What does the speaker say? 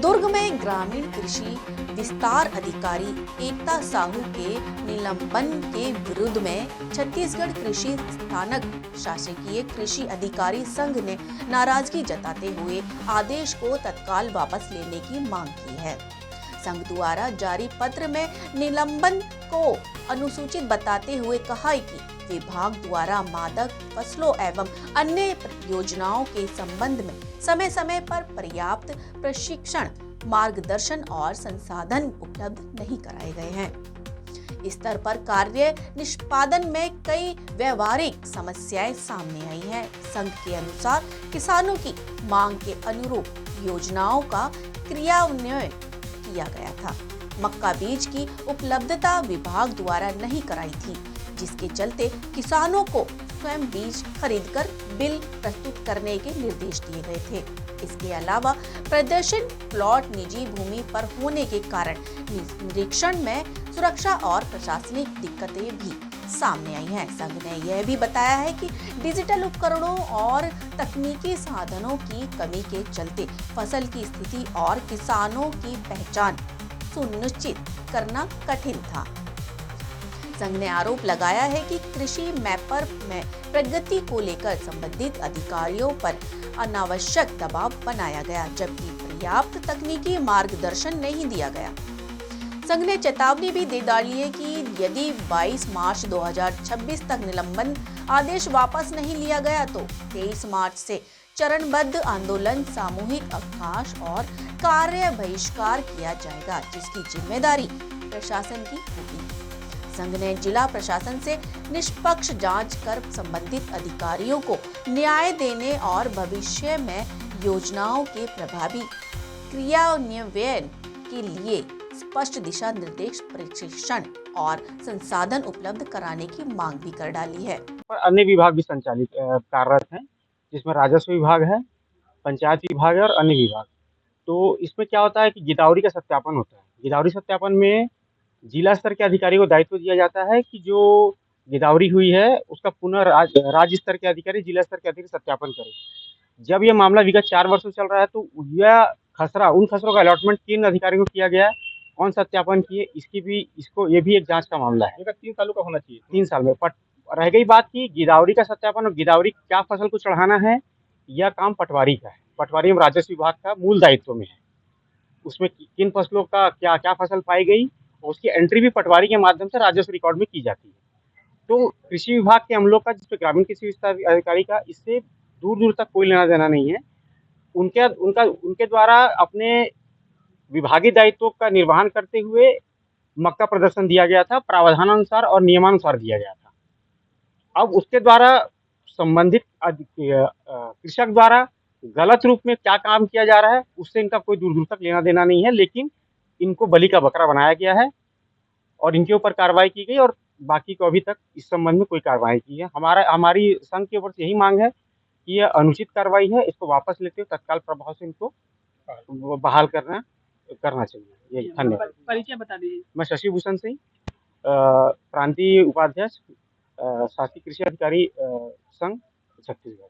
दुर्ग में ग्रामीण कृषि विस्तार अधिकारी एकता साहू के निलंबन के विरुद्ध में छत्तीसगढ़ कृषि स्थानक शासकीय कृषि अधिकारी संघ ने नाराजगी जताते हुए आदेश को तत्काल वापस लेने की मांग की है। संघ द्वारा जारी पत्र में निलंबन को अनुसूचित बताते हुए कहा है कि विभाग द्वारा मादक फसलों एवं अन्य योजनाओं के संबंध में समय समय पर पर्याप्त प्रशिक्षण, मार्गदर्शन और संसाधन उपलब्ध नहीं कराए गए हैं। इस स्तर पर कार्य निष्पादन में कई व्यवहारिक समस्याएं सामने आई हैं। संघ के अनुसार किसानों की मांग के अनुरूप योजनाओं का क्रियान्वयन किया गया था। मक्का बीज की उपलब्धता विभाग द्वारा नहीं कराई थी, जिसके चलते किसानों को स्वयं बीज खरीदकर बिल प्रस्तुत करने के निर्देश दिए गए थे। इसके अलावा प्रदर्शन प्लॉट निजी भूमि पर होने के कारण निरीक्षण में सुरक्षा और प्रशासनिक दिक्कतें भी सामने आई हैं। संघ ने यह भी बताया है कि डिजिटल उपकरणों और तकनीकी साधनों की कमी के चलते फसल की स्थिति और किसानों की पहचान सुनिश्चित करना कठिन था। संघ ने आरोप लगाया है कि कृषि मैपर में प्रगति को लेकर संबंधित अधिकारियों पर अनावश्यक दबाव बनाया गया, जबकि पर्याप्त तकनीकी मार्गदर्शन नहीं दिया गया। संघ ने चेतावनी भी दे डाली है कि यदि 22 मार्च 2026 तक निलंबन आदेश वापस नहीं लिया गया तो 23 मार्च से चरणबद्ध आंदोलन, सामूहिक अवकाश और कार्य बहिष्कार किया जाएगा, जिसकी जिम्मेदारी प्रशासन की होगी। संघ ने जिला प्रशासन से निष्पक्ष जांच कर संबंधित अधिकारियों को न्याय देने और भविष्य में योजनाओं के प्रभावी क्रियान्वयन के लिए स्पष्ट दिशा निर्देश, प्रशिक्षण और संसाधन उपलब्ध कराने की मांग भी कर डाली है। अन्य विभाग भी संचालित कार्यरत हैं, जिसमें राजस्व विभाग है, पंचायत विभाग है और अन्य विभाग। तो इसमें क्या होता है कि गिदावरी का सत्यापन होता है। गिदावरी सत्यापन में जिला स्तर के अधिकारी को दायित्व दिया जाता है कि जो गिदावरी हुई है उसका पुनः राज्य स्तर के अधिकारी, जिला स्तर के अधिकारी सत्यापन करें। जब यह मामला विगत 4 वर्षों चल रहा है तो यह खसरा, उन खसरों का अलॉटमेंट 3 अधिकारियों को किया गया है। कौन सत्यापन किए ये भी एक जांच का मामला है। 3 सालों का होना चाहिए। 3 साल में रह गई बात की गिदावरी का सत्यापन और गिदावरी क्या फसल को चढ़ाना है, यह काम पटवारी का है। पटवारी एवं राजस्व विभाग का मूल दायित्व में है। उसमें किन फसलों का क्या क्या फसल पाई गई, उसकी एंट्री भी पटवारी के माध्यम से राजस्व रिकॉर्ड में की जाती है। तो कृषि विभाग के अमलों का, जिसपे ग्रामीण कृषि विस्तार अधिकारी का, इससे दूर दूर तक कोई लेना देना नहीं है। उनके द्वारा अपने विभागीय दायित्वों का निर्वहन करते हुए मक्का प्रदर्शन दिया गया था, प्रावधानानुसार और नियमानुसार दिया गया था। अब उसके द्वारा संबंधित कृषक द्वारा गलत रूप में क्या काम किया जा रहा है, उससे इनका कोई दूर दूर तक लेना देना नहीं है, लेकिन इनको बलि का बकरा बनाया गया है और इनके ऊपर कार्रवाई की गई और बाकी को अभी तक इस संबंध में कोई कार्रवाई की है। हमारी संघ की ओर से यही मांग है कि यह अनुचित कार्रवाई है, इसको वापस लेते हुए तत्काल प्रभाव से इनको बहाल करना चाहिए। यही, धन्यवाद। परिचय बता दीजिए। मैं शशि भूषण सिंह, प्रांतीय उपाध्यक्ष, शासकीय कृषि अधिकारी संघ, छत्तीसगढ़।